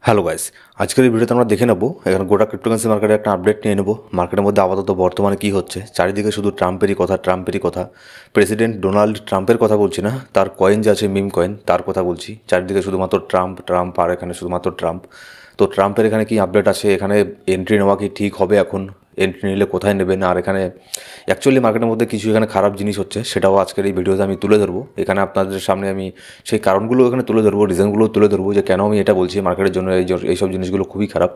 Hello guys, আজকের এই ভিডিওতে আমরা দেখে নেব এখানে গোটা ক্রিপ্টোকারেন্সি মার্কেটে একটা আপডেট নিয়ে নেব। মার্কেটের মধ্যে আপাতত বর্তমানে কী হচ্ছে, চারিদিকে শুধু ট্রাম্পেরই কথা। প্রেসিডেন্ট ডোনাল্ড ট্রাম্পের কথা বলছি না, তার কয়েন যে আছে মিম কয়েন তার কথা বলছি। চারিদিকে শুধুমাত্র ট্রাম্প আর এখানে শুধুমাত্র ট্রাম্প। তো ট্রাম্পের এখানে কি আপডেট আছে, এখানে এন্ট্রি নেওয়া কি ঠিক হবে, এখন এন্ট্রি নিলে কোথায় নেবেন, আর এখানে অ্যাকচুয়ালি মার্কেটের মধ্যে কিছু এখানে খারাপ জিনিস হচ্ছে, সেটাও আজকের এই ভিডিওতে আমি তুলে ধরবো। এখানে আপনাদের সামনে আমি সেই কারণগুলো এখানে তুলে ধরবো, রিজনগুলো তুলে ধরবো যে কেন আমি এটা বলছি মার্কেটের জন্য এইসব জিনিসগুলো খুবই খারাপ।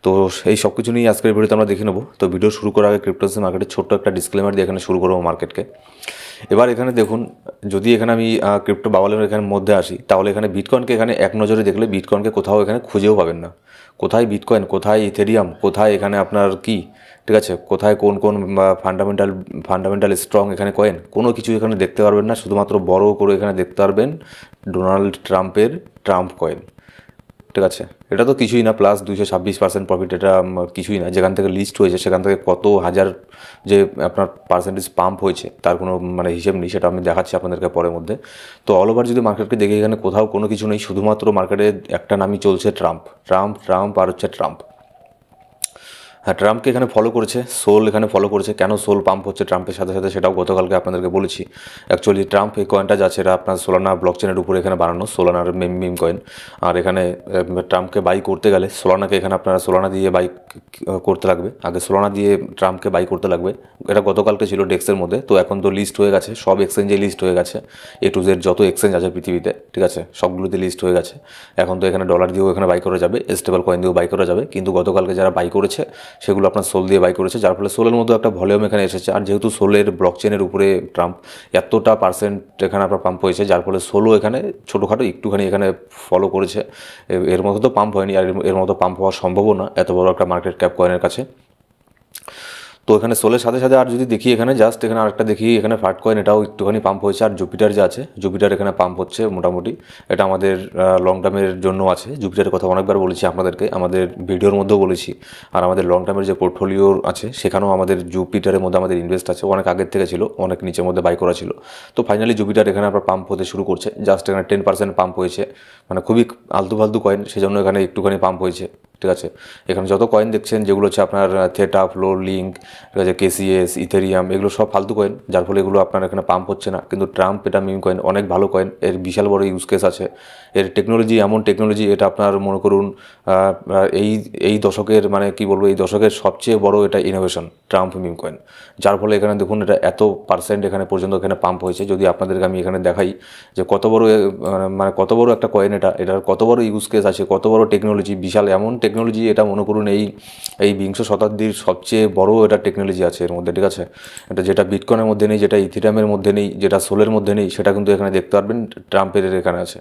তো এই সব কিছু নিয়ে আজকের ভিডিওতে আমরা দেখে নেবো। তো ভিডিও শুরু করার আগে ক্রিপ্টোকারেন্সি মার্কেটের ছোট্ট একটা ডিসক্লেমার দিয়ে এখানে শুরু করবো মার্কেটকে। এবার এখানে দেখুন, যদি এখানে আমি ক্রিপ্টো বাবলের এখানে মধ্যে আসি, তাহলে এখানে বিটকয়েনকে এখানে এক নজরে দেখলে বিটকয়েনকে কোথাও এখানে খুঁজেও পাবেন না। কোথায় বিটকয়েন, কোথায় ইথেরিয়াম, কোথায় এখানে আপনার কি, ঠিক আছে, কোথায় কোন কোন ফান্ডামেন্টাল স্ট্রং এখানে কয়েন, কোনো কিছু এখানে দেখতে পারবেন না। শুধুমাত্র বড় করে এখানে দেখতে পারবেন ডোনাল্ড ট্রাম্পের ট্রাম্প কয়েন, ঠিক আছে। এটা তো কিছুই না, প্লাস 226% প্রফিট, এটা কিছুই না। যেখান থেকে লিস্ট হয়েছে সেখান থেকে কত হাজার যে আপনার পার্সেন্টেজ পাম্প হয়েছে তার কোনো হিসেব নেই, সেটা আমি দেখাচ্ছি আপনাদেরকে পরের মধ্যে। তো অল ওভার যদি মার্কেটকে দেখে, এখানে কোথাও কোনো কিছু নেই, শুধুমাত্র মার্কেটে একটা নামই চলছে, ট্রাম্প আর হচ্ছে ট্রাম্প। হ্যাঁ, ট্রাম্পকে এখানে ফলো করেছে, সোল এখানে ফলো করেছে। কেন সোল পাম্প হচ্ছে ট্রাম্পের সাথে সাথে, সেটাও গতকালকে আপনাদেরকে বলেছি। অ্যাকচুয়ালি ট্রাম্প এই কয়েনটা যাচ্ছে, এটা আপনার সোলানা ব্লকচেনের উপরে এখানে বানানো, সোলানার মিম কয়েন। আর এখানে ট্রাম্পকে বাই করতে গেলে সোলানাকে এখানে আপনারা সোলানা দিয়ে বাই করতে লাগবে, আগে সোলানা দিয়ে ট্রাম্পকে বাই করতে লাগবে। এটা গতকালকে ছিল ডেক্সের মধ্যে, তো এখন তো লিস্ট হয়ে গেছে, সব এক্সচেঞ্জে লিস্ট হয়ে গেছে। এ টু জেড যত এক্সচেঞ্জ আছে পৃথিবীতে, ঠিক আছে, সবগুলোতে লিস্ট হয়ে গেছে। এখন তো এখানে ডলার দিয়েও এখানে বাই করা যাবে, স্টেবল কয়েন দিয়েও বাই করা যাবে। কিন্তু গতকালকে যারা বাই করেছে সেগুলো আপনার সোল দিয়ে বাই করেছে, যার ফলে সোলের মধ্যে একটা ভলিউম এখানে এসেছে। আর যেহেতু সোলের ব্লকচেনের উপরে ট্রাম্প, এতটা পার্সেন্ট এখানে আপনার পাম্প হয়েছে, যার ফলে সোলও এখানে ছোটোখাটো একটুখানি এখানে ফলো করেছে। এর মতো তো পাম্প হয়নি, আর এর মতো পাম্প হওয়া সম্ভবও না এত বড় একটা মার্কেট ক্যাপ কয়েনের কাছে। তো এখানে সোলের সাথে সাথে আর যদি দেখি, এখানে জাস্ট এখানে আরেকটা দেখি, এখানে ফাট কয়েন, এটাও একটুখানি পাম্প হয়েছে। আর জুপিটার যে আছে, জুপিটার এখানে পাম্প হচ্ছে মোটামুটি। এটা আমাদের লং টার্মের জন্য আছে। জুপিটারের কথা অনেকবার বলেছি আপনাদেরকে, আমাদের ভিডিওর মধ্যেও বলেছি। আর আমাদের লং টার্মের যে পোর্টফোলিও আছে সেখানেও আমাদের জুপিটারের মধ্যে আমাদের ইনভেস্ট আছে, অনেক আগের থেকে ছিল, অনেক নিচের মধ্যে বাই করা ছিল। তো ফাইনালি জুপিটার এখানে আপনার পাম্প হতে শুরু করছে, জাস্ট এখানে 10% পাম্প হয়েছে, খুবই আলতু ফালতু কয়েন, সেজন্য এখানে একটুখানি পাম্প হয়েছে, ঠিক আছে। এখানে যত কয়েন দেখছেন যেগুলো হচ্ছে আপনার থেটা, ফ্লো, লিঙ্ক, ঠিক আছে, কেসিএস, ইথেরিয়াম, এগুলো সব ফালতু কয়েন, যার ফলে এগুলো আপনার এখানে পাম্প হচ্ছে না। কিন্তু ট্রাম্প এটা মিম কয়েন, অনেক ভালো কয়েন, এর বিশাল বড় ইউজ কেস আছে। এর টেকনোলজি এমন টেকনোলজি, এটা আপনার মনে করুন এই এই দশকের কি বলবো, এই দশকের সবচেয়ে বড় এটা ইনোভেশন ট্রাম্প মিম কয়েন। যার ফলে এখানে দেখুন এটা এত পার্সেন্ট এখানে পর্যন্ত এখানে পাম্প হয়েছে। যদি আপনাদেরকে আমি এখানে দেখাই যে কত বড় কত বড় একটা কয়েন, এটার কত বড় ইউজ কেস আছে, কত বড় টেকনোলজি, বিশাল এমন টেকনোলজি, এটা মনে করুন এই বিংশ শতাব্দীর সবচেয়ে বড় এটা টেকনোলজি আছে এর মধ্যে, ঠিক আছে। এটা যেটা বিটকয়েনের মধ্যে নেই, যেটা ইথিরিয়ামের মধ্যে নেই, যেটা সোলের মধ্যে নেই, সেটা কিন্তু এখানে দেখতে পারবেন ট্রাম্পের এখানে আছে।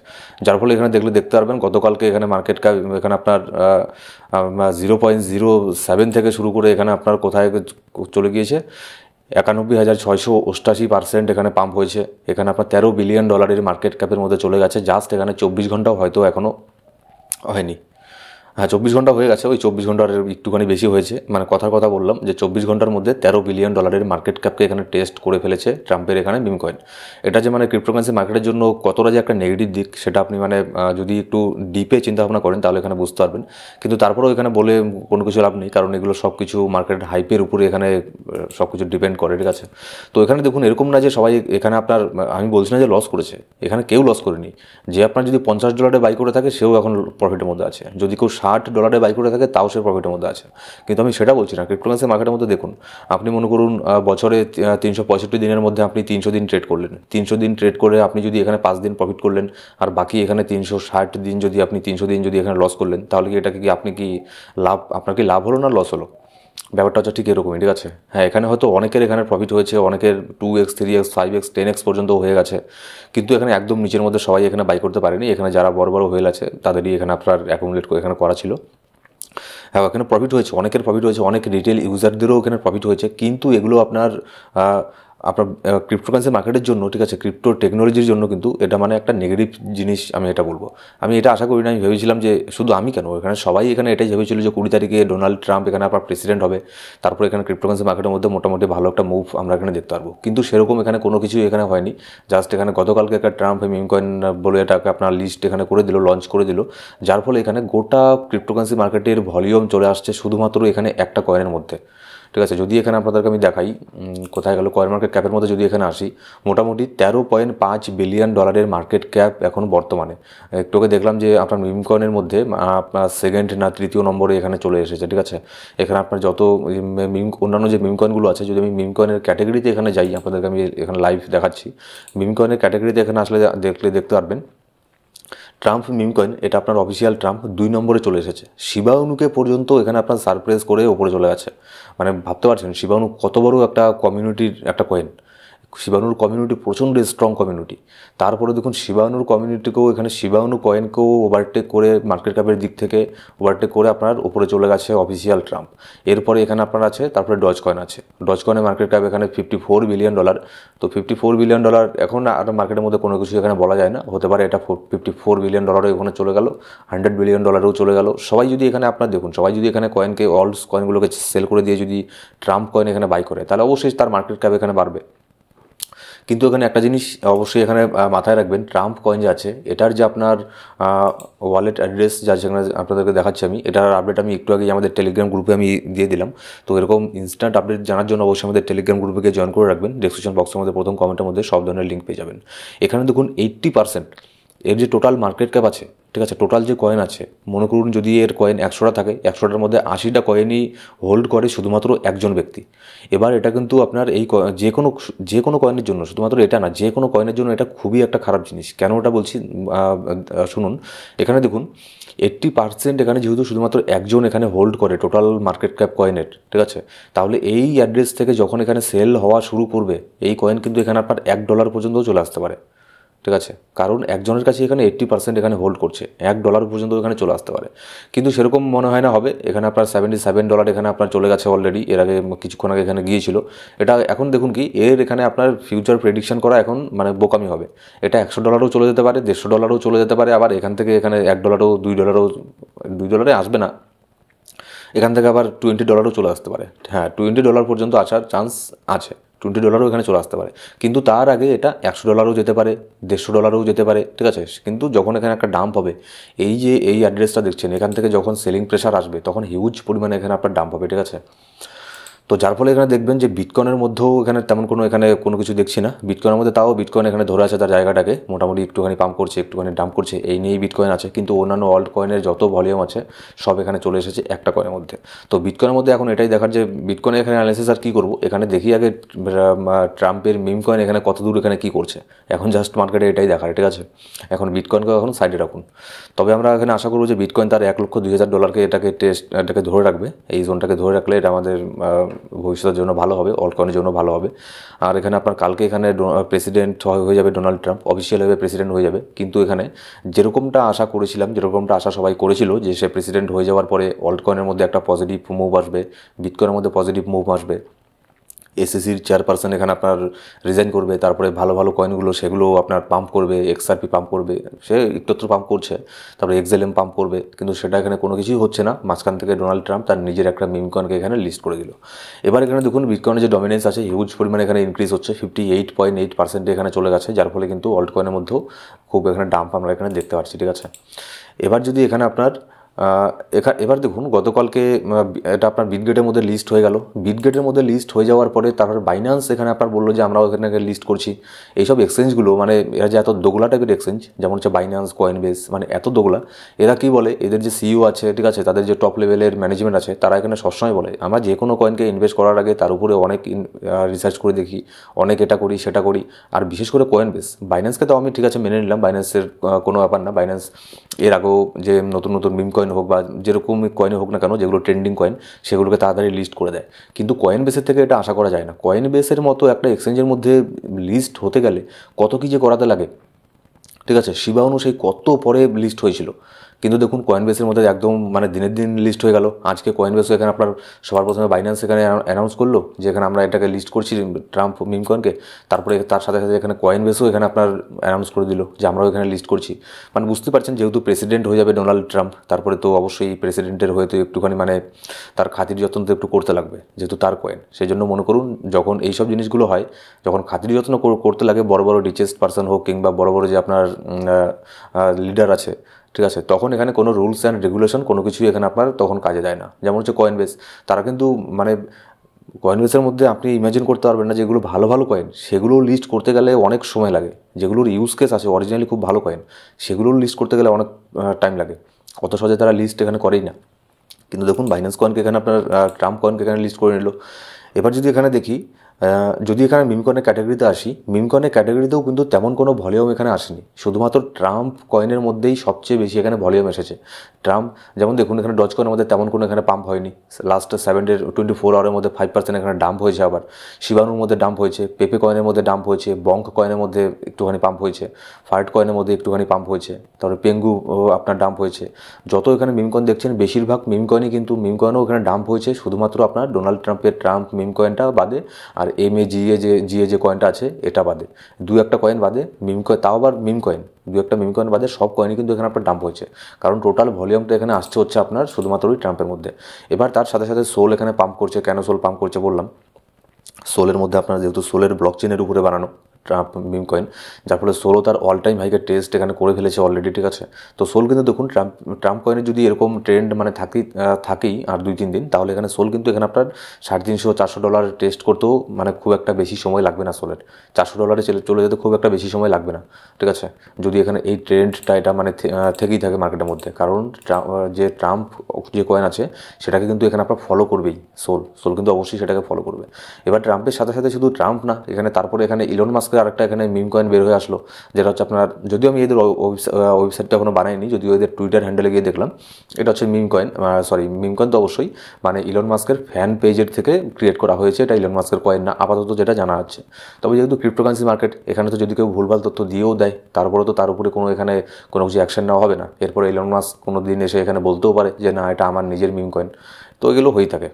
যার ফলে এখানে দেখতে পারবেন গতকালকে এখানে মার্কেট ক্যাপ এখানে আপনার 0.07 থেকে শুরু করে এখানে আপনার কোথায় চলে গিয়েছে, 91,688% এখানে পাম্প হয়েছে। এখানে আপনার $13 বিলিয়ন মার্কেট ক্যাপের মধ্যে চলে গেছে। জাস্ট এখানে 24 ঘন্টাও হয়তো এখনও হয়নি। হ্যাঁ, 24 ঘন্টা হয়ে গেছে, ওই 24 ঘন্টার একটুখানি বেশি হয়েছে। কথার কথা বললাম যে 24 ঘন্টার মধ্যে $13 বিলিয়ন মার্কেট ক্যাপকে এখানে টেস্ট করে ফেলেছে ট্রাম্পের এখানে মিম কয়েন। এটা যে ক্রিপ্টোকারেন্সি মার্কেটের জন্য কতটা যে একটা নেগেটিভ দিক, সেটা আপনি যদি একটু ডিপে চিন্তা ভাবনা করেন তাহলে এখানে বুঝতে পারবেন। কিন্তু তারপরেও এখানে বলে কোনো কিছু লাভ নেই, কারণ এগুলো সব কিছু মার্কেটের হাইপের উপরে এখানে সব কিছু ডিপেন্ড করে, ঠিক আছে। তো এখানে দেখুন এরকম না যে সবাই এখানে আপনার, আমি বলছি না যে লস করেছে, এখানে কেউ লস করেনি। যে আপনার যদি $50 বাই করে থাকে সেও এখন প্রফিটের মধ্যে আছে, যদি কেউ $60 বাই করে থাকে তাও সে প্রফিটের মধ্যে আছে। কিন্তু আমি সেটা বলছি না। ক্রিপ্টোকারেন্সি মার্কেটের মধ্যে দেখুন, আপনি মনে করুন বছরে 365 দিনের মধ্যে আপনি 300 দিন ট্রেড করলেন। 300 দিন ট্রেড করে আপনি যদি এখানে 5 দিন প্রফিট করলেন, আর বাকি এখানে 360 দিন যদি আপনি 300 দিন যদি এখানে লস করলেন, তাহলে কি এটাকে কি আপনি কি লাভ, আপনার কি লাভ হলো না লস হলো? ব্যাপারটা হচ্ছে ঠিক এরকমই, ঠিক আছে। হ্যাঁ, এখানে হয়তো অনেকের এখানে প্রফিট হয়েছে, অনেকের 2x, 3x, 5x, 10x পর্যন্ত হয়ে গেছে। কিন্তু এখানে একদম নিচের মধ্যে সবাই এখানে বাই করতে পারেনি। এখানে যারা বড় বড় হয়ে আছে তাদেরই এখানে আপনার অ্যাকুমুলেট এখানে করা ছিল। হ্যাঁ, এখানে প্রফিট হয়েছে, অনেকের প্রফিট হয়েছে, অনেক রিটেল ইউজারদেরও এখানে প্রফিট হয়েছে। কিন্তু এগুলো আপনার আপনার ক্রিপ্টোকারেন্সি মার্কেটের জন্য, ঠিক আছে, ক্রিপ্টো টেকনোলজির জন্য কিন্তু এটা মানে একটা নেগেটিভ জিনিস আমি এটা বলবো। আমি এটা আশা করি না। আমি ভেবেছিলাম যে শুধু আমি কেন, এখানে সবাই এখানে এটাই ভেবেছিল যে 20 তারিখে ডোনাল্ড ট্রাম্প এখানে আপনার প্রেসিডেন্ট হবে, তারপর এখানে ক্রিপ্টোকারেন্সি মার্কেটের মধ্যে মোটামুটি ভালো একটা মুভ আমরা এখানে দেখতে পারবো। কিন্তু সেরকম এখানে কোনো কিছু এখানে হয়নি। জাস্ট এখানে গতকালকে একটা ট্রাম্প মিম কয়েন বলে এটাকে আপনার লিস্ট এখানে করে দিল, লঞ্চ করে দিল, যার ফলে এখানে গোটা ক্রিপ্টোকারেন্সি মার্কেটের ভলিউম চলে আসছে শুধুমাত্র এখানে একটা কয়েনের মধ্যে। ঠিক আছে, যদি এখানে আপনাদেরকে আমি দেখাই কোথায় গেল কয়েন মার্কেট ক্যাপের মধ্যে, যদি এখানে আসি মোটামুটি 13.5 বিলিয়ন ডলারের মার্কেট ক্যাপ এখন বর্তমানে। একটু আগে দেখলাম যে আপনার মিম কয়েনের মধ্যে আপনার সেকেন্ড না তৃতীয় নম্বরে এখানে চলে এসেছে। ঠিক আছে, এখানে আপনার যত অন্যান্য যে মিম কয়েনগুলো আছে, যদি আমি মিম কয়েনের ক্যাটাগরিতে এখানে যাই, আপনাদেরকে আমি এখানে লাইভ দেখাচ্ছি। মিম কয়েনের ক্যাটাগরিতে এখানে আসলে দেখতে পারবেন ট্রাম্প মিম কয়েন, এটা আপনার অফিসিয়াল ট্রাম্প 2 নম্বরে চলে এসেছে। শিবা ইনুকে পর্যন্ত এখানে আপনার সারপ্রাইজ করে ওপরে চলে গেছে। মানে ভাবতে পারছেন শিবা ইনু কত বড় একটা কমিউনিটির একটা কয়েন। শিবা ইনুর কমিউনিটি প্রচণ্ড স্ট্রং কমিউনিটি। তারপরে দেখুন শিবা ইনুর কমিউনিটিকেও এখানে শিবা ইনু কয়েনকেও ওভারটেক করে মার্কেট ক্যাপের দিক থেকে ওভারটেক করে আপনার উপরে চলে গেছে অফিসিয়াল ট্রাম্প। এরপরে এখানে আপনার আছে, তারপরে ডজ কয়েন আছে। ডজ কয়েনের মার্কেট ক্যাপ এখানে $54 বিলিয়ন। তো $54 বিলিয়ন এখন আর মার্কেটের মধ্যে কোনো কিছু এখানে বলা যায় না, হতে পারে এটা $54 বিলিয়ন ওখানে চলে গেল, $100 বিলিয়ন চলে গেল। সবাই যদি এখানে আপনার দেখুন, সবাই যদি এখানে কয়েনকে অলস কয়েনগুলোকে সেল করে দিয়ে যদি ট্রাম্প কয়েন এখানে বাই করে, তাহলে অবশ্যই তার মার্কেট ক্যাপ এখানে বাড়বে। কিন্তু এখানে একটা জিনিস অবশ্যই এখানে মাথায় রাখবেন, ট্রাম্প কয়েন যে আছে এটার যে আপনার ওয়ালেট অ্যাড্রেস যা সেখানে আপনাদেরকে দেখাচ্ছি আমি, এটার আপডেট আমি একটু আগে আমাদের টেলিগ্রাম গ্রুপে আমি দিয়ে দিলাম। তো এরকম ইনস্ট্যান্ট আপডেট জানার জন্য অবশ্যই আমাদের টেলিগ্রাম গ্রুপে জয়েন করে রাখবেন। ডেসক্রিপশন বক্সের মধ্যে প্রথম কমেন্টের মধ্যে সব ধরনের লিঙ্ক পেয়ে যাবেন। এখানে দেখুন 80% এর যে টোটাল মার্কেট ক্যাপ আছে, ঠিক আছে, টোটাল যে কয়েন আছে, মনে করুন যদি এর কয়েন 100টা থাকে, 100টার মধ্যে 80টা কয়েনই হোল্ড করে শুধুমাত্র একজন ব্যক্তি। এবার এটা কিন্তু আপনার এই যে কোনো কয়েনের জন্য, শুধুমাত্র এটা না, যে কোনো কয়েনের জন্য এটা খুবই একটা খারাপ জিনিস। কেন ওটা বলছি শুনুন। এখানে দেখুন 80% এখানে যেহেতু শুধুমাত্র একজন এখানে হোল্ড করে টোটাল মার্কেট ক্যাপ কয়েনের, ঠিক আছে, তাহলে এই অ্যাড্রেস থেকে যখন এখানে সেল হওয়া শুরু করবে এই কয়েন কিন্তু এখানে আপনার $1 পর্যন্তও চলে আসতে পারে। ঠিক আছে, কারণ একজনের কাছে এখানে 80% এখানে হোল্ড করছে, $1 পর্যন্ত এখানে চলে আসতে পারে। কিন্তু সেরকম মনে হয় না হবে। এখানে আপনার $77 এখানে আপনার চলে গেছে অলরেডি, এর আগে কিছুক্ষণ আগে এখানে গিয়েছিল। এটা এখন দেখুন কি এর এখানে আপনার ফিউচার প্রেডিকশন করা এখন মানে বোকামি হবে। এটা $100 চলে যেতে পারে, $150 চলে যেতে পারে, আবার এখান থেকে এখানে $1, $2 আসবে না, এখান থেকে আবার $20 চলে আসতে পারে। হ্যাঁ, $20 পর্যন্ত আসার চান্স আছে, $20 এখানে চলে আসতে পারে। কিন্তু তার আগে এটা $100 যেতে পারে, $150 যেতে পারে। ঠিক আছে, কিন্তু যখন এখানে একটা ডাম্প হবে, এই যে এই অ্যাড্রেসটা দেখছেন, এখান থেকে যখন সেলিং প্রেশার আসবে তখন হিউজ পরিমাণে এখানে আপনার ডাম্প হবে। ঠিক আছে, তো যার ফলে এখানে দেখবেন যে বিটকয়েনের মধ্যেও এখানে তেমন কোনো কিছু দেখছি না। বিটকয়েনের মধ্যে তাও বিটকয়েন এখানে ধরে আছে তার জায়গাটাকে, মোটামুটি একটুখানি পাম্প করছে, একটুখানি ডাম্প করছে, এই নিয়েই বিটকয়েন আছে। কিন্তু অন্যান্য অল্ট কয়েনের যত ভলিউম আছে সব এখানে চলে এসেছে একটা কয়েনের মধ্যে। তো বিটকয়েনের মধ্যে এখন এটাই দেখার যে বিটকয়েনের এখানে অ্যানালিসিস আর কী করবো, এখানে দেখি আগে ট্রাম্পের মিম কয়েন এখানে কত দূর এখানে কী করছে। এখন জাস্ট মার্কেটে এটাই দেখার। ঠিক আছে, এখন বিটকয়েনকে এখন সাইডে রাখুন। তবে আমরা এখানে আশা করবো যে বিটকয়েন তার $1,02,000 এটাকে ধরে রাখবে, এই জোনটাকে ধরে রাখলে এটা আমাদের ভবিষ্যতের জন্য ভালো হবে, অল্ট কয়েনের জন্য ভালো হবে। আর এখানে আপনার কালকে এখানে প্রেসিডেন্ট হয়ে যাবে ডোনাল্ড ট্রাম্প, অফিসিয়ালভাবে প্রেসিডেন্ট হয়ে যাবে। কিন্তু এখানে যেরকমটা আশা করেছিলাম, যেরকমটা আশা সবাই করেছিল যে সে প্রেসিডেন্ট হয়ে যাওয়ার পরে অল্ট কয়েনের মধ্যে একটা পজিটিভ মুভ আসবে, বিটকয়েনের মধ্যে পজিটিভ মুভ আসবে, এসএসির চেয়ারপারসন এখানে আপনার রিজাইন করবে, তারপরে ভালো ভালো কয়েনগুলো সেগুলো আপনার পাম্প করবে, এক্সআরপি পাম্প করবে, সে একটু পাম্প করছে, তারপরে এক্সএলএম পাম্প করবে। কিন্তু সেটা এখানে কোনো কিছুই হচ্ছে না। মাঝখান থেকে ডোনাল্ড ট্রাম্প তার নিজের একটা মিম কয়েনকে এখানে লিস্ট করে দিল। এবার এখানে দেখুন বিটকয়েনের যে ডমিনেন্স আছে হিউজ পরিমাণে এখানে ইনক্রিজ হচ্ছে, 58.8% এখানে চলে গেছে, যার ফলে কিন্তু অল্ট কয়েনের মধ্যেও খুব এখানে ডাম্প আমরা এখানে দেখতে পাচ্ছি। ঠিক আছে, এবার যদি এখানে আপনার এবার দেখুন গতকালকে এটা আপনার বিটগেটের মধ্যে লিস্ট হয়ে গেল। বিটগেটের মধ্যে লিস্ট হয়ে যাওয়ার পরে তারপর বাইন্যান্স এখানে আপনার বললো যে আমরাও এখানে লিস্ট করছি। এইসব এক্সচেঞ্জগুলো মানে এরা যে এত দোগলা টাইপের এক্সচেঞ্জ, যেমন হচ্ছে বাইন্যান্স, কয়েনবেস, মানে এত দোগলা। এরা কি বলে, এদের যে সিইও আছে, ঠিক আছে, তাদের যে টপ লেভেলের ম্যানেজমেন্ট আছে, তারা এখানে সবসময় বলে আমরা যে কোনো কয়েনকে ইনভেস্ট করার আগে তার উপরে অনেক রিসার্চ করে দেখি, অনেক এটা করি সেটা করি। আর বিশেষ করে কয়েনবেস, বাইন্যান্সকে তো আমি ঠিক আছে মেনে নিলাম, বাইন্যান্সের কোনো ব্যাপার না। বাইন্যান্স এর আগেও যে নতুন নতুন মিম কয়েন হোক বা যেরকম কয়েন হোক না কেন, যেগুলো ট্রেন্ডিং কয়েন সেগুলোকে তাড়াতাড়ি লিস্ট করে দেয়। কিন্তু কয়েন বেসের থেকে এটা আশা করা যায় না। কয়েন বেসের মতো একটা এক্সচেঞ্জের মধ্যে লিস্ট হতে গেলে কত কী যে করাতে লাগে। ঠিক আছে, শিবা ইনু সেই কত পরে লিস্ট হয়েছিল, কিন্তু দেখুন কয়েনবেসের মধ্যে একদম মানে দিনের দিন লিস্ট হয়ে গেল। আজকে কয়েনবেসও এখানে আপনার সবার প্রথমে বাইন্যান্স এখানে অ্যানাউন্স করলো যে এখানে আমরা এটাকে লিস্ট করছি ট্রাম্প মিম কয়েনকে। তারপরে তার সাথে সাথে এখানে কয়েনবেসও এখানে আপনার অ্যানাউন্স করে দিল যে আমরাও এখানে লিস্ট করছি। মানে বুঝতে পারছেন যেহেতু প্রেসিডেন্ট হয়ে যাবে ডোনাল্ড ট্রাম্প, তারপরে তো অবশ্যই প্রেসিডেন্টের হয়ে তো একটুখানি মানে তার খাতির যত্ন তো একটু করতে লাগবে, যেহেতু তার কয়েন। সেই জন্য মনে করুন যখন এইসব জিনিসগুলো হয়, যখন খাতির যত্ন করতে লাগে বড় বড় রিচেস্ট পার্সন হোক কিংবা বড় বড় যে আপনার লিডার আছে, ঠিক আছে, তখন এখানে কোনো রুলস অ্যান্ড রেগুলেশন কোনো কিছুই এখানে আপনার তখন কাজে দেয় না। যেমন হচ্ছে কয়েনবেস, তারা কিন্তু মানে কয়েনবেসের মধ্যে আপনি ইমাজিন করতে পারবেন না, যেগুলো ভালো ভালো কয়েন সেগুলো লিস্ট করতে গেলে অনেক সময় লাগে। যেগুলোর ইউজ কেস আছে অরিজিনালি খুব ভালো কয়েন, সেগুলোর লিস্ট করতে গেলে অনেক টাইম লাগে, অত সহজে তারা লিস্ট এখানে করেই না। কিন্তু দেখুন বাইন্যান্স কয়েনকে এখানে আপনার ট্রাম্প কয়েনকে এখানে লিস্ট করে নিল। এবার যদি এখানে দেখি, যদি এখানে মিম কয়েনের ক্যাটাগরিতে আসি, মিম কয়েনের ক্যাটাগরিতেও কিন্তু তেমন কোনো ভলিউম এখানে আসেনি। শুধুমাত্র ট্রাম্প কয়েনের মধ্যেই সবচেয়ে বেশি এখানে ভলিউম এসেছে। ট্রাম্প যেমন দেখুন এখানে ডজ কয়েনের মধ্যে তেমন কোনো এখানে পাম্প হয়নি। লাস্ট 24 আওয়ারের মধ্যে 5% এখানে ডাম্প হয়েছে। আবার শিবানুর মধ্যে ডাম্প হয়েছে, পেপে কয়েনের মধ্যে ডাম্প হয়েছে, বঙ্ক কয়েনের মধ্যে একটুখানি পাম্প হয়েছে, ফার্ট কয়েনের মধ্যে একটুখানি পাম্প হয়েছে, তারপরে পেঙ্গু আপনার ডাম্প হয়েছে। যত এখানে মিম কয়েন দেখছেন বেশিরভাগ মিম কয়েনই কিন্তু মিম কয়েনও এখানে ডাম্প হয়েছে, শুধুমাত্র আপনার ডোনাল্ড ট্রাম্পের ট্রাম্প মিম কয়েনটা বাদে আর জিএ যে কয়েনটা আছে এটা বাদে, দু একটা কয়েন বাদে মিম কয়েন, তাও আবার মিম কয়েন দু একটা মিম কয়েন বাদে সব কয়েনই কিন্তু এখানে আপনার ডাম্প হয়েছে। কারণ টোটাল ভলিউমটা এখানে আসছে হচ্ছে আপনার শুধুমাত্র ওই ট্রাম্পের মধ্যে। এবার তার সাথে সাথে সোল এখানে পাম্প করছে। কেন সোল পাম্প করছে বললাম, সোলের মধ্যে আপনার যেহেতু সোলের ব্লক চেনের উপরে বানানো ট্রাম্প মিম কয়েন, যার ফলে সোলও তার অল টাইম হাইকের টেস্ট এখানে করে ফেলেছে অলরেডি, ঠিক আছে। তো সোল কিন্তু দেখুন ট্রাম্প কয়েনের যদি এরকম ট্রেন্ড মানে থাকেই আর 2-3 দিন, তাহলে এখানে সোল কিন্তু এখানে আপনার $350-400 টেস্ট করতেও মানে খুব একটা বেশি সময় লাগবে না। সোলের $400 চলে যেতে খুব একটা বেশি সময় লাগবে না, ঠিক আছে, যদি এখানে এই ট্রেন্ডটা এটা মানে থেকেই থাকে মার্কেটের মধ্যে। কারণ যে ট্রাম্প যে কয়েন আছে সেটাকে কিন্তু এখানে আপনার ফলো করবেই সোল কিন্তু অবশ্যই সেটাকে ফলো করবে। এবার ট্রাম্পের সাথে সাথে শুধু ট্রাম্প না, এখানে তারপরে এখানে ইলন মাস্কের আরেকটা এখানে মিম কয়েন বের হয়ে আসলো, যেটা হচ্ছে আপনার, যদিও আমি এদের ওয়েবসাইটটা এখনো বানাইনি, যদিও এদের টুইটার হ্যান্ডেলে গিয়ে দেখলাম, এটা হচ্ছে মিম কয়েন, মিম কয়েন তো অবশ্যই মানে ইলন মাস্কের ফ্যান পেজের থেকে ক্রিয়েট করা হয়েছে। এটা ইলন মাস্কের কয়েন না আপাতত, যেটা জানা যাচ্ছে। তবে যেহেতু ক্রিপ্টোকারেন্সি মার্কেট, এখানে তো যদি কেউ ভুলভাল তথ্য দিয়েও দেয়, তারপরে তো তার উপরে কোনো এখানে কোনো কিছু অ্যাকশন নেওয়া হবে না। এরপরে ইলন মাস্ক কোনো দিন এসে এখানে বলতেও পারে যে না এটা আমার নিজের মিম কয়েন, তো এগুলো হয়েই থাকে।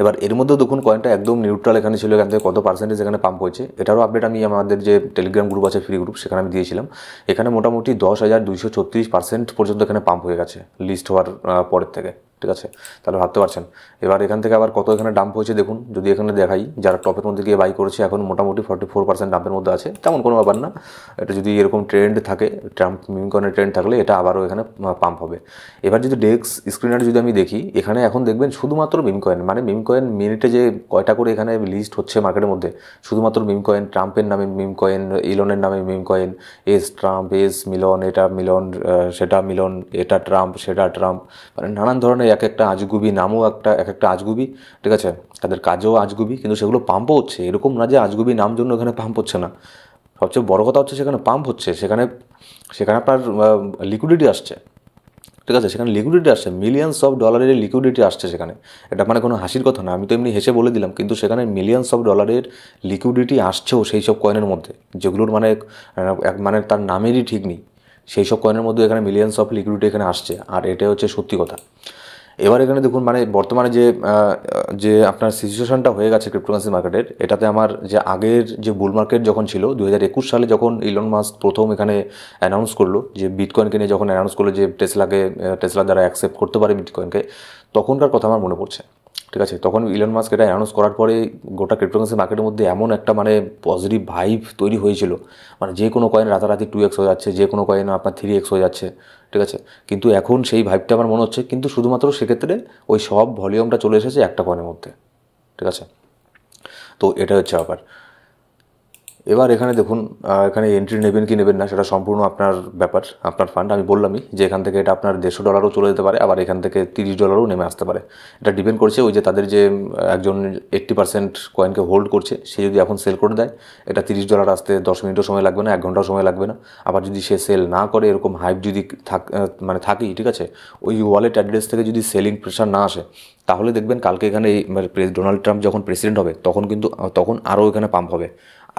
এবার এর মধ্যেও দেখুন কয়েনটা একদম নিউট্রাল এখানে ছিল, এখান থেকে কত পার্সেন্টেজ এখানে পাম্প হয়েছে এটারও আপডেট আমি আমাদের যে টেলিগ্রাম গ্রুপ আছে, ফ্রি গ্রুপ, সেখানে আমি দিয়েছিলাম। এখানে মোটামুটি 10,236% পর্যন্ত এখানে পাম্প হয়ে গেছে লিস্ট হওয়ার পরের থেকে, ঠিক আছে। তাহলে ভাবতে পারছেন এবার এখান থেকে আবার কত এখানে ডাম্প হয়েছে দেখুন। যদি এখানে দেখাই যারা টপের মধ্যে গিয়ে বাই করেছে, এখন মোটামুটি 44% ডাম্পের মধ্যে আছে, তেমন কোনো ব্যাপার না। এটা যদি এরকম ট্রেন্ড থাকে, ট্রাম্প মিম কয়েনের ট্রেন্ড থাকলে এটা আবারও এখানে পাম্প হবে। এবার যদি ডেক্স স্ক্রিনারে যদি আমি দেখি, এখানে এখন দেখবেন শুধুমাত্র মিম কয়েন, মানে মিম কয়েন মিনিটে যে কয়টা করে এখানে লিস্ট হচ্ছে মার্কেটের মধ্যে, শুধুমাত্র মিম কয়েন, ট্রাম্পের নামে মিম কয়েন, ইলনের নামে মিম কয়েন, এস ট্রাম্প, এস মিলন, এটা মিলন, সেটা মিলন, এটা ট্রাম্প, সেটা ট্রাম্প, মানে নানান ধরনের এক একটা আজগুবি নামও এক একটা আজগুবি, ঠিক আছে, তাদের কাজও আজগুবি, কিন্তু সেগুলো পাম্পও হচ্ছে। এরকম না যে আজগুবি নাম জন্য এখানে পাম্প হচ্ছে না, সবচেয়ে বড় কথা হচ্ছে সেখানে পাম্প হচ্ছে, সেখানে আপনার লিকুইডিটি আসছে, ঠিক আছে, সেখানে লিকুইডিটি আসছে, মিলিয়নস অফ ডলারের লিকুইডিটি আসছে সেখানে। এটা মানে কোনো হাসির কথা না, আমি তো এমনি হেসে বলে দিলাম, কিন্তু সেখানে মিলিয়নস অফ ডলারের লিকুইডিটি আসছেও সেই সব কয়েনের মধ্যে, যেগুলোর মানে মানে তার নামেরই ঠিক নেই। সেই সব কয়েনের মধ্যে এখানে মিলিয়নস অফ লিকুইডিটি এখানে আসছে, আর এটা হচ্ছে সত্যি কথা। এবার এখানে দেখুন মানে বর্তমানে যে আপনার সিচুয়েশনটা হয়ে গেছে ক্রিপ্টোকারেন্সি মার্কেটের, এটাতে আমার যে আগের যে বুল মার্কেট যখন ছিল 2021 সালে, যখন ইলন মাস্ক প্রথম এখানে অ্যানাউন্স করলো যে বিটকয়েনকে নিয়ে, যখন অ্যানাউন্স করলো যে টেসলা দ্বারা অ্যাকসেপ্ট করতে পারে বিটকয়েনকে, তখনকার কথা আমার মনে পড়ছে, ঠিক আছে। তখন ইলন মাস্ক এটা অ্যানাউন্স করার পরে গোটা ক্রিপ্টোকারেন্সি মার্কেটের মধ্যে এমন একটা মানে পজিটিভ ভাইব তৈরি হয়েছিল, মানে যে কোনো কয়েন রাতারাতি 2x হয়ে যাচ্ছে, যে কোনো কয়েন আপনার 3x হয়ে যাচ্ছে, ঠিক আছে। কিন্তু এখন সেই ভাইবটা আমার মনে হচ্ছে, কিন্তু শুধুমাত্র সেক্ষেত্রে ওই সব ভলিউমটা চলে এসেছে একটা কয়েনের মধ্যে, ঠিক আছে। তো এটা হচ্ছে ব্যাপার। এবার এখানে দেখুন এখানে এন্ট্রি নেবেন কি নেবেন না সেটা সম্পূর্ণ আপনার ব্যাপার, আপনার ফান্ড। আমি বললামই যে এখান থেকে এটা আপনার $150 চলে যেতে পারে, আবার এখান থেকে $30 নেমে আসতে পারে। এটা ডিপেন্ড করছে ওই যে তাদের যে একজন 80% কয়েনকে হোল্ড করছে, সে যদি এখন সেল করে দেয়, এটা $30 আসতে 10 মিনিটও সময় লাগবে না, 1 ঘন্টাও সময় লাগবে না। আবার যদি সে সেল না করে, এরকম হাইপ যদি মানে থাকেই, ঠিক আছে, ওই ওয়ালেট অ্যাড্রেস থেকে যদি সেলিং প্রেশার না আসে, তাহলে দেখবেন কালকে এখানে ডোনাল্ড ট্রাম্প যখন প্রেসিডেন্ট হবে, তখন আরও এখানে পাম্প হবে,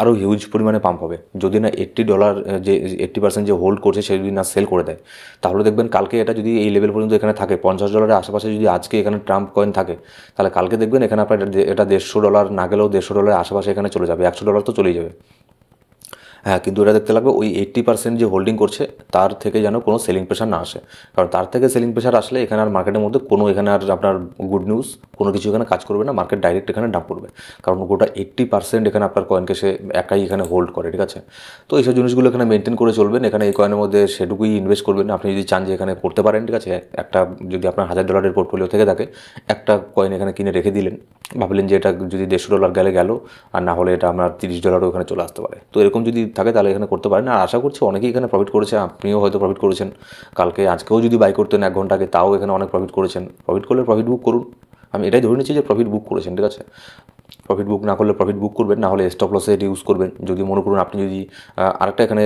আরও হিউজ পরিমাণে পাম্প হবে। যদি না $80 যে 80% যে হোল্ড করছে সে যদি না সেল করে দেয়, তাহলে দেখবেন কালকে এটা যদি এই লেভেল পর্যন্ত এখানে থাকে $50 আশেপাশে, যদি আজকে এখানে ট্রাম্প কয়েন থাকে, তাহলে কালকে দেখবেন এখানে আপনার এটা $150 না গেলেও $150 আশেপাশে এখানে চলে যাবে, $100 তো চলেই যাবে। হ্যাঁ, কিন্তু এটা দেখতে লাগবে ওই 80% যে হোল্ডিং করছে তার থেকে যেন কোনো সেলিং প্রেশার না আসে, কারণ তার থেকে সেলিং প্রেশার আসলে এখানে আর মার্কেটের মধ্যে কোনো এখানে আর আপনার গুড নিউজ কোনো কিছু এখানে কাজ করবে না, মার্কেট ডাইরেক্ট এখানে ডাম্প করবে, কারণ গোটা 80% এখানে আপনার কয়েনকে সে একাই এখানে হোল্ড করে, ঠিক আছে। তো এইসব জিনিসগুলো এখানে মেনটেন করে চলবেন, এখানে এই কয়েনের মধ্যে সেটুকুই ইনভেস্ট করবেন। আপনি যদি চান যে এখানে করতে পারেন, ঠিক আছে, একটা যদি আপনার $1000 পোর্টফোলিও থেকে থাকে, একটা কয়েন এখানে কিনে রেখে দিলেন, ভাবলেন যে এটা যদি $150 গেলে গেল, আর না হলে এটা আপনার $30 ওখানে চলে আসতে পারে। তো এরকম যদি থাকে তাহলে এখানে করতে পারেন, আর আশা করছি অনেকেই এখানে প্রফিট করেছে, আপনিও হয়তো প্রফিট করেছেন। কালকে আজকেও যদি বাই করতেন 1 ঘন্টা আগে, তাও এখানে অনেক প্রফিট করেছেন। প্রফিট করলে প্রফিট বুক করুন, আমি এটাই ধরে নিচ্ছি যে প্রফিট বুক করেছেন, ঠিক আছে। প্রফিট বুক না করলে প্রফিট বুক করবেন, না হলে স্টপ লসে এটি ইউজ করবেন। যদি মনে করুন আপনি যদি আরেকটা এখানে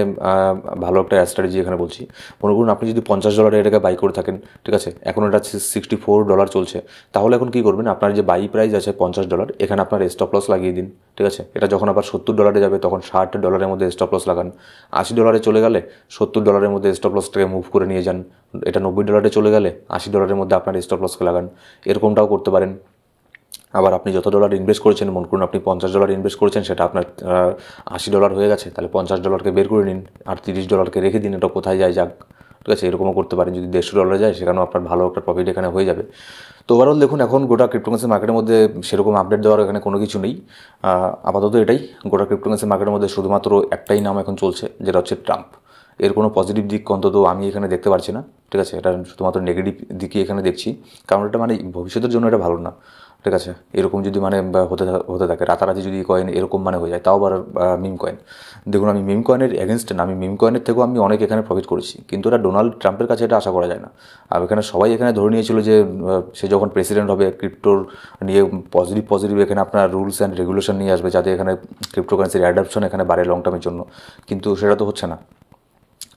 ভালো একটা স্ট্র্যাটেজি এখানে বলছি, মনে করুন আপনি যদি $50 এটাকে বাই করে থাকেন, ঠিক আছে, এখন এটা $64 চলছে, তাহলে এখন কী করবেন, আপনার যে বাই প্রাইস আছে $50, এখানে আপনার স্টপ লস লাগিয়ে দিন, ঠিক আছে। এটা যখন আবার $70 যাবে তখন $60 মধ্যে স্টপ লস লাগান। $80 চলে গেলে $70 মধ্যে স্টপ লসটাকে মুভ করে নিয়ে যান। এটা $90 চলে গেলে $80 মধ্যে আপনার স্টপ লসকে লাগান, এরকমটাও করতে পারেন। আবার আপনি যত ডলার ইনভেস্ট করেছেন, মনে করুন আপনি $50 ইনভেস্ট করেছেন, সেটা আপনার $80 হয়ে গেছে, তাহলে $50কে বের করে নিন, আর $30কে রেখে দিন, এটা কোথায় যায় যাক, ঠিক আছে। এরকমও করতে পারেন। যদি $150 যায়, সেখানেও আপনার ভালো একটা প্রফিট এখানে হয়ে যাবে। তো ওভারঅল দেখুন, এখন গোটা ক্রিপ্টোকারেন্সি মার্কেটের মধ্যে সেরকম আপডেট দেওয়ার এখানে কোনো কিছু নেই। আপাতত এটাই গোটা ক্রিপ্টোকারেন্সি মার্কেটের মধ্যে শুধুমাত্র একটাই নাম এখন চলছে, যেটা হচ্ছে ট্রাম্প। এর কোনো পজিটিভ দিক অন্তত আমি এখানে দেখতে পারছি না, ঠিক আছে। এটা শুধুমাত্র নেগেটিভ দিকই এখানে দেখছি, কারণ এটা মানে ভবিষ্যতের জন্য এটা ভালো না, ঠিক আছে। এরকম যদি মানে হতে থাকে রাতারাতি, যদি কয়েন এরকম মানে হয়ে যায়, তাও আবার মিম কয়েন। দেখুন, আমি মিম কয়েনের এগেনস্টে না, আমি মিম কয়েনের থেকেও আমি অনেক এখানে প্রফিট করেছি, কিন্তু এটা ডোনাল্ড ট্রাম্পের কাছে এটা আশা করা যায় না। আর এখানে সবাই এখানে ধরে নিয়েছিল যে সে যখন প্রেসিডেন্ট হবে, ক্রিপ্টোর নিয়ে পজিটিভ এখানে আপনার রুলস অ্যান্ড রেগুলেশন নিয়ে আসবে, যাতে এখানে ক্রিপ্টোকারেন্সির অ্যাডাপশন এখানে বাড়ে লং টার্মের জন্য, কিন্তু সেটা তো হচ্ছে না।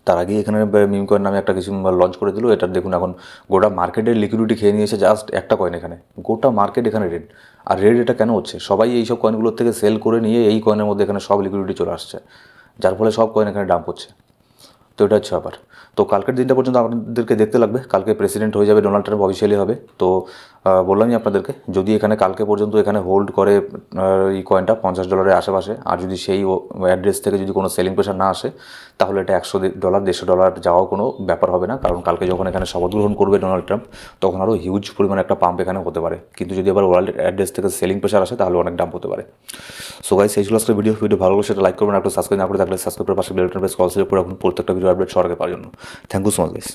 তার আগেই এখানে মিম কয়েন নামে একটা কিছু লঞ্চ করে দিল। এটার দেখুন এখন গোটা মার্কেটের লিকুইডিটি খেয়ে নিয়েছে জাস্ট একটা কয়েন, এখানে গোটা মার্কেট এখানে রেড। আর রেড এটা কেন হচ্ছে, সবাই এইসব কয়েনগুলোর থেকে সেল করে নিয়ে এই কয়েনের মধ্যে এখানে সব লিকুইডিটি চলে আসছে, যার ফলে সব কয়েন এখানে ডাম্প হচ্ছে। তো এটা হচ্ছে ব্যাপার। তো কালকের দিনটা পর্যন্ত আপনাদেরকে দেখতে লাগবে, কালকে প্রেসিডেন্ট হয়ে যাবে ডোনাল্ড ট্রাম্প, অফিসিয়ালি হবে। তো বললামই আপনাদেরকে, যদি এখানে কালকে পর্যন্ত এখানে হোল্ড করে এই কয়েনটা $50 আশেপাশে, আর যদি সেই অ্যাড্রেস থেকে যদি কোনো সেলিং প্রেশার না আসে, তাহলে এটা $100 $150 যাওয়াও কোনো ব্যাপার হবে না, কারণ কালকে যখন এখানে শপথ গ্রহণ করবে ডোনাল্ড ট্রাম্প, তখন আরও হিউজ পরিমাণে একটা পাম্প এখানে হতে পারে। কিন্তু যদি আবার ওয়ার্ল্ড অ্যাড্রেস থেকে সেলিং প্রেশার আসে, তাহলে অনেক ডাম্প হতে পারে। সো গাইস, এই ছিল আজকের ভিডিও ভালো লাগলে সেটা লাইক করবেন, একটু সাবস্ক্রাইব না করে থাকলে সাবস্ক্রাইবের পাশে বেল বাটন প্রেস কল করে রাখুন প্রত্যেকটা ভিডিও আপডেট সবার আগে পাওয়ার জন্য। Thank you so much guys.